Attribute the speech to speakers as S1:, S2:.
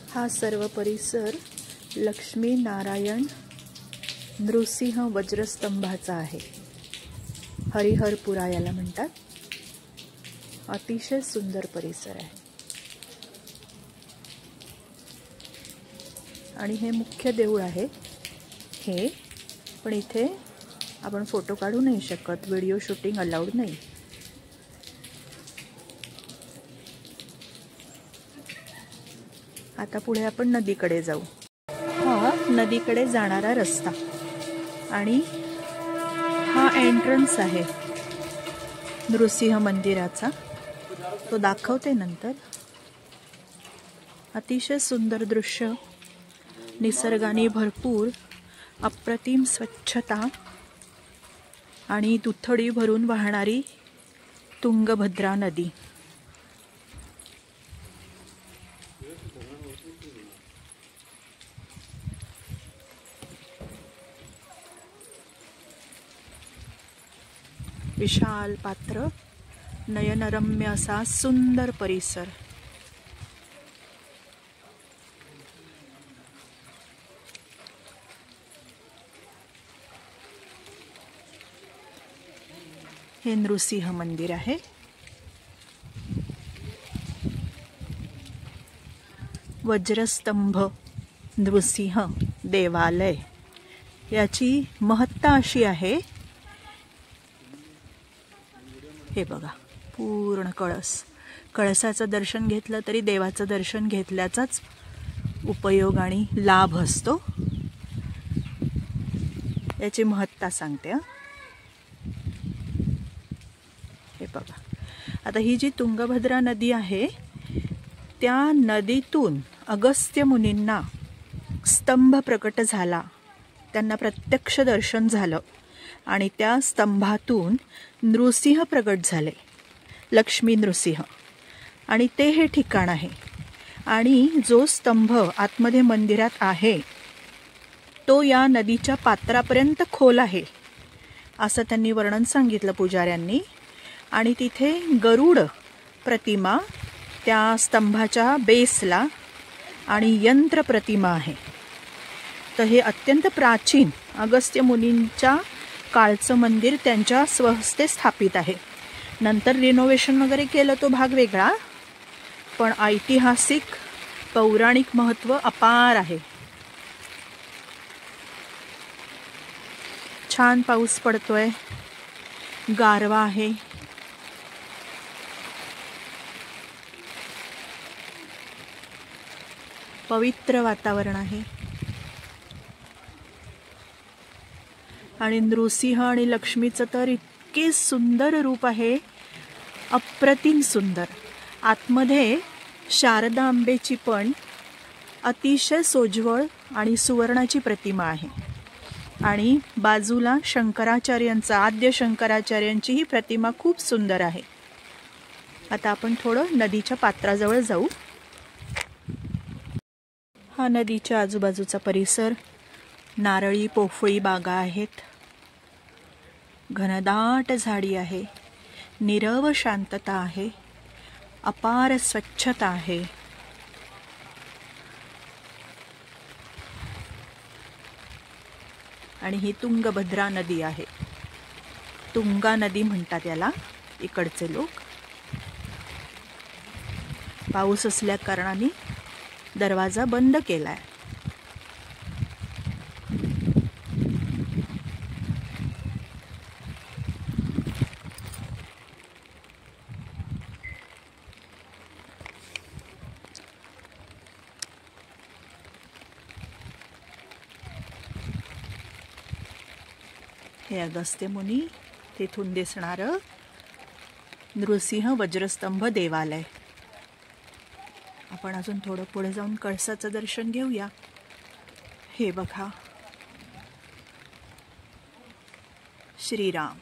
S1: हा सर्व परिसर लक्ष्मी नारायण नृसिंह वज्रस्तंभाचा आहे। हरिहरपुरा याला म्हणतात। अतिशय सुंदर परिसर आहे आणि हे मुख्य देऊळ आहे हे, पण इथे आपण फोटो काढू नाही शकत, व्हिडिओ शूटिंग अलाउड नाही। आता पुढे आपण नदीकडे जाऊ। हा नदीकडे जाणारा रस्ता आणि हा एंट्रन्स आहे नृसिंह मंदिराचा, तो दाखवते नंतर। अतिशय सुंदर दृश्य, निसर्गाने भरपूर, अप्रतिम स्वच्छता आणि दुथडी भरून वाहणारी तुंगभद्रा नदी। विशाल पात्र, नयनरम्य असा सुंदर परिसर। हे नृसिंह मंदिर आहे। वज्रस्तंभ नृसिंह देवालय याची महत्ता अशी आहे, हे बघा पूर्ण कळस, कळसाचं दर्शन घेतलं तरी देवाचं दर्शन घेतल्याचाच उपयोग आणि लाभ असतो, याची महत्ता सांगते। हे बघा, आता ही जी तुंगभद्रा नदी आहे त्या नदीतून अगस्त्य मुनींना स्तंभ प्रकट झाला, त्यांना प्रत्यक्ष दर्शन झालं आणि त्या स्तंभातून नृसिंह प्रकट झाले, लक्ष्मी नृसिंह, आणि ते हे ठिकाण आहे। आणि जो स्तंभ आतमध्ये मंदिरात आहे तो या नदीच्या पात्रापर्यंत खोल आहे असं त्यांनी वर्णन सांगितलं पुजाऱ्यांनी। आणि तिथे गरुड प्रतिमा त्या स्तंभाच्या बेसला आणि यंत्र प्रतिमा आहे। तर हे अत्यंत प्राचीन अगस्त्य मुनींच्या काळचं मंदिर त्यांच्या स्वहस्ते स्थापित आहे। नंतर रिनोव्हेशन वगैरे केलं तो भाग वेगळा, पण ऐतिहासिक पौराणिक महत्त्व अपार आहे। छान पाऊस पडतोय, गारवा आहे। पवित्र वातावरण आहे आणि नृसिंह आणि लक्ष्मीचं तर इतके सुंदर रूप आहे, अप्रतिम सुंदर। आतमध्ये शारदा अंबेची पण अतिशय सोज्वळ आणि सुवर्णाची प्रतिमा आहे आणि बाजूला शंकराचार्यांचा, आद्य शंकराचार्यांची ही प्रतिमा खूप सुंदर आहे। आता आपण थोडं नदीच्या पात्राजवळ जाऊ। हा नदीच्या आजूबाजूचा परिसर, नारळी पोफळी बागा आहेत, घनदाट झाडी आहे, नीरव शांतता आहे, अपार स्वच्छता आहे। आणि ही तुंगभद्रा नदी आहे, तुंगा नदी म्हणतात याला इकडचे लोक। पाऊस असल्या कारणाने दरवाजा बंद केलाय। हे अगस्त्य मुनी, तिथून दिसणारं नृसिंह वज्रस्तंभ देवालय। आपण अजून थोडं पुढे जाऊन कळसाचं दर्शन घेऊया। हे बघा, श्रीराम।